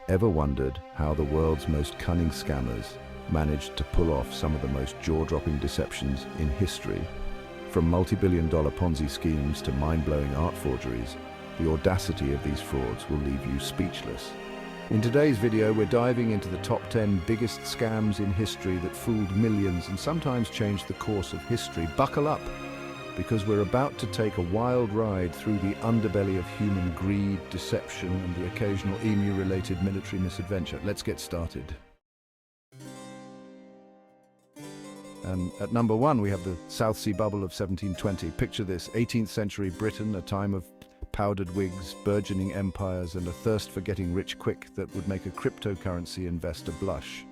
Ever wondered how the world's most cunning scammers managed to pull off some of the most jaw-dropping deceptions in history? From multi-billion-dollar Ponzi schemes to mind-blowing art forgeries, the audacity of these frauds will leave you speechless. In today's video, we're diving into the top 10 biggest scams in history that fooled millions and sometimes changed the course of history. Buckle up, because we're about to take a wild ride through the underbelly of human greed, deception, and the occasional emu-related military misadventure. Let's get started. And at number 1, we have the South Sea Bubble of 1720. Picture this, 18th century Britain, a time of powdered wigs, burgeoning empires, and a thirst for getting rich quick that would make a cryptocurrency investor blush.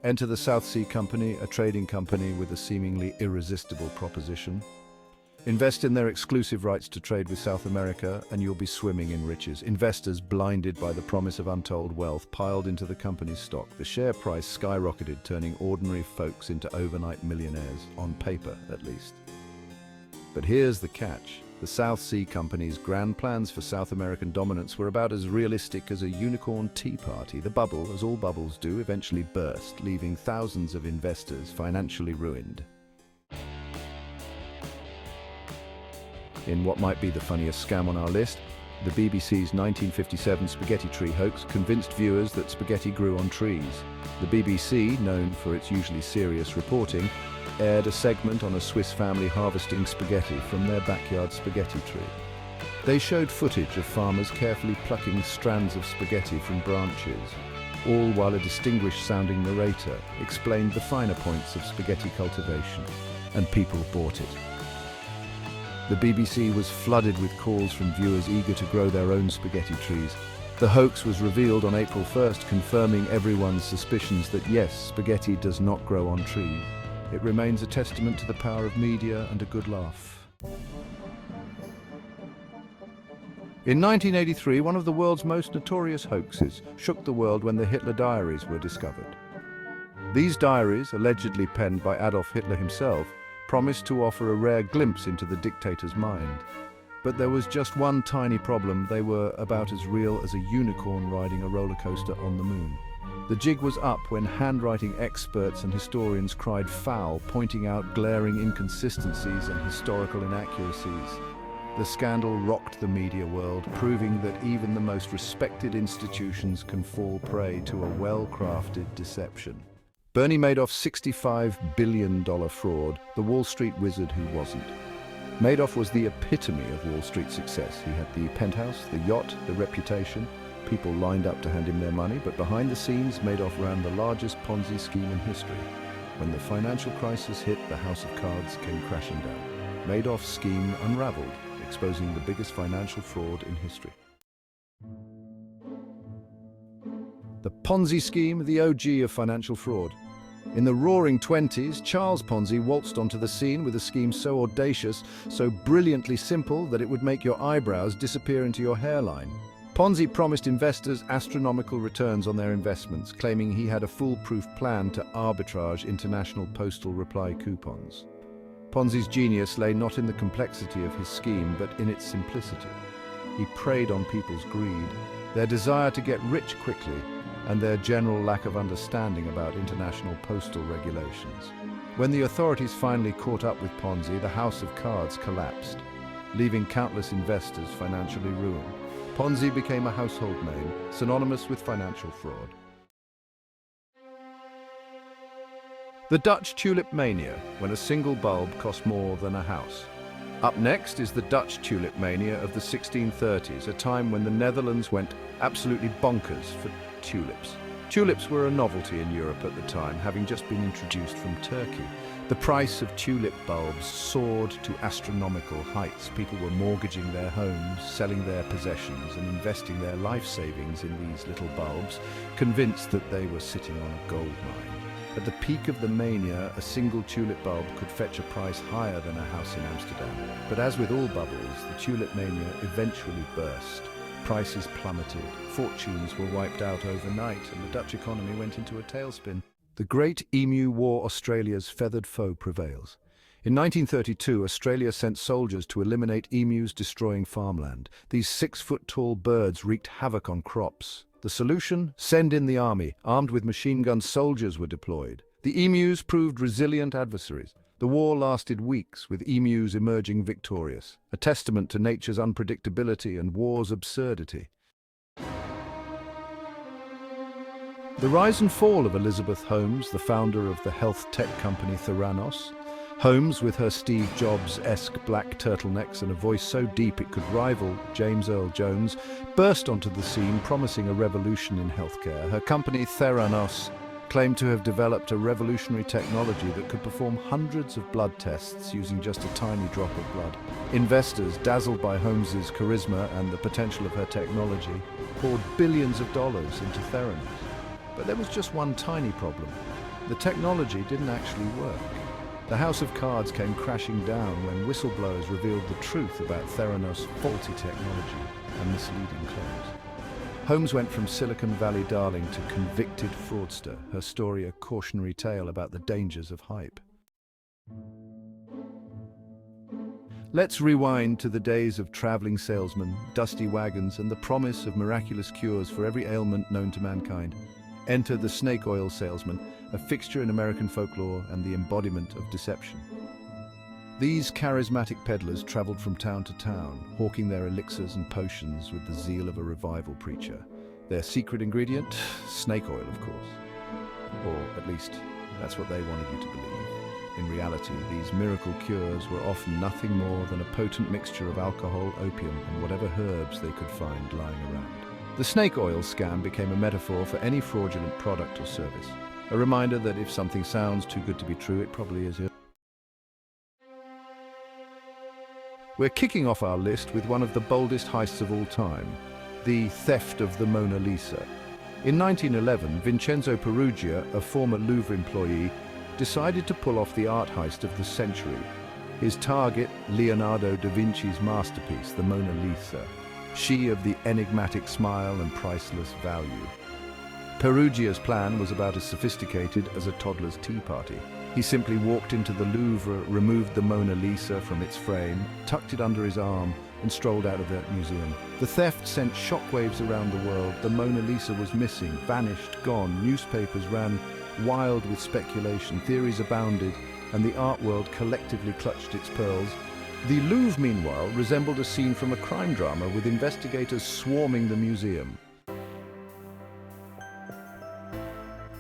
Enter the South Sea Company, a trading company with a seemingly irresistible proposition. Invest in their exclusive rights to trade with South America, and you'll be swimming in riches. Investors, blinded by the promise of untold wealth, piled into the company's stock. The share price skyrocketed, turning ordinary folks into overnight millionaires, on paper at least. But here's the catch. The South Sea Company's grand plans for South American dominance were about as realistic as a unicorn tea party. The bubble, as all bubbles do, eventually burst, leaving thousands of investors financially ruined. In what might be the funniest scam on our list, the BBC's 1957 spaghetti tree hoax convinced viewers that spaghetti grew on trees. The BBC, known for its usually serious reporting, aired a segment on a Swiss family harvesting spaghetti from their backyard spaghetti tree. They showed footage of farmers carefully plucking strands of spaghetti from branches, all while a distinguished-sounding narrator explained the finer points of spaghetti cultivation, and people bought it. The BBC was flooded with calls from viewers eager to grow their own spaghetti trees. The hoax was revealed on April 1st, confirming everyone's suspicions that yes, spaghetti does not grow on trees. It remains a testament to the power of media and a good laugh. In 1983, one of the world's most notorious hoaxes shook the world when the Hitler diaries were discovered. These diaries, allegedly penned by Adolf Hitler himself, promised to offer a rare glimpse into the dictator's mind. But there was just one tiny problem: they were about as real as a unicorn riding a roller coaster on the moon. The jig was up when handwriting experts and historians cried foul, pointing out glaring inconsistencies and historical inaccuracies. The scandal rocked the media world, proving that even the most respected institutions can fall prey to a well-crafted deception. Bernie Madoff's $65 billion fraud, the Wall Street wizard who wasn't. Madoff was the epitome of Wall Street success. He had the penthouse, the yacht, the reputation. People lined up to hand him their money, but behind the scenes, Madoff ran the largest Ponzi scheme in history. When the financial crisis hit, the house of cards came crashing down. Madoff's scheme unraveled, exposing the biggest financial fraud in history. The Ponzi scheme, the OG of financial fraud. In the roaring 20s, Charles Ponzi waltzed onto the scene with a scheme so audacious, so brilliantly simple that it would make your eyebrows disappear into your hairline. Ponzi promised investors astronomical returns on their investments, claiming he had a foolproof plan to arbitrage international postal reply coupons. Ponzi's genius lay not in the complexity of his scheme, but in its simplicity. He preyed on people's greed, their desire to get rich quickly, and their general lack of understanding about international postal regulations. When the authorities finally caught up with Ponzi, the house of cards collapsed, leaving countless investors financially ruined. Ponzi became a household name, synonymous with financial fraud. The Dutch tulip mania, when a single bulb cost more than a house. Up next is the Dutch tulip mania of the 1630s, a time when the Netherlands went absolutely bonkers for tulips. Tulips were a novelty in Europe at the time, having just been introduced from Turkey. The price of tulip bulbs soared to astronomical heights. People were mortgaging their homes, selling their possessions, and investing their life savings in these little bulbs, convinced that they were sitting on a gold mine. At the peak of the mania, a single tulip bulb could fetch a price higher than a house in Amsterdam. But as with all bubbles, the tulip mania eventually burst. Prices plummeted, fortunes were wiped out overnight, and the Dutch economy went into a tailspin. The Great Emu War, Australia's feathered foe, prevails. In 1932, Australia sent soldiers to eliminate emus destroying farmland. These 6-foot-tall birds wreaked havoc on crops, The solution? Send in the army. Armed with machine gun soldiers were deployed. The emus proved resilient adversaries. The war lasted weeks, with emus emerging victorious, a testament to nature's unpredictability and war's absurdity. The rise and fall of Elizabeth Holmes, the founder of the health tech company Theranos. Holmes, with her Steve Jobs-esque black turtlenecks and a voice so deep it could rival James Earl Jones, burst onto the scene promising a revolution in healthcare. Her company Theranos claimed to have developed a revolutionary technology that could perform hundreds of blood tests using just a tiny drop of blood. Investors, dazzled by Holmes's charisma and the potential of her technology, poured billions of dollars into Theranos. But there was just one tiny problem. The technology didn't actually work. The house of cards came crashing down when whistleblowers revealed the truth about Theranos' faulty technology and misleading claims. Holmes went from Silicon Valley darling to convicted fraudster, her story a cautionary tale about the dangers of hype. Let's rewind to the days of traveling salesmen, dusty wagons, and the promise of miraculous cures for every ailment known to mankind. Enter the snake oil salesman, a fixture in American folklore and the embodiment of deception. These charismatic peddlers traveled from town to town, hawking their elixirs and potions with the zeal of a revival preacher. Their secret ingredient? Snake oil, of course. Or at least, that's what they wanted you to believe. In reality, these miracle cures were often nothing more than a potent mixture of alcohol, opium, and whatever herbs they could find lying around. The snake oil scam became a metaphor for any fraudulent product or service. A reminder that if something sounds too good to be true, it probably is. We're kicking off our list with one of the boldest heists of all time, the theft of the Mona Lisa. In 1911, Vincenzo Peruggia, a former Louvre employee, decided to pull off the art heist of the century. His target, Leonardo da Vinci's masterpiece, the Mona Lisa, she of the enigmatic smile and priceless value. Peruggia's plan was about as sophisticated as a toddler's tea party. He simply walked into the Louvre, removed the Mona Lisa from its frame, tucked it under his arm, and strolled out of that museum. The theft sent shockwaves around the world. The Mona Lisa was missing, vanished, gone. Newspapers ran wild with speculation, theories abounded, and the art world collectively clutched its pearls. The Louvre, meanwhile, resembled a scene from a crime drama, with investigators swarming the museum.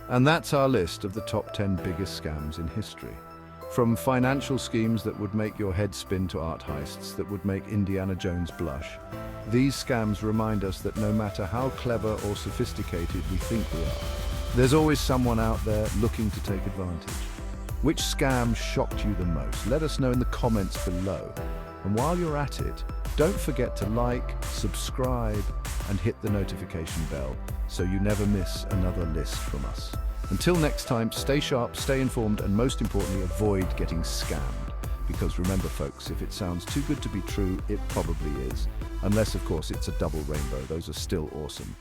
And that's our list of the top 10 biggest scams in history. From financial schemes that would make your head spin to art heists that would make Indiana Jones blush, these scams remind us that no matter how clever or sophisticated we think we are, there's always someone out there looking to take advantage. Which scam shocked you the most? Let us know in the comments below. And while you're at it, don't forget to like, subscribe, and hit the notification bell so you never miss another list from us. Until next time, stay sharp, stay informed, and most importantly, avoid getting scammed. Because remember, folks, if it sounds too good to be true, it probably is. Unless, of course, it's a double rainbow. Those are still awesome.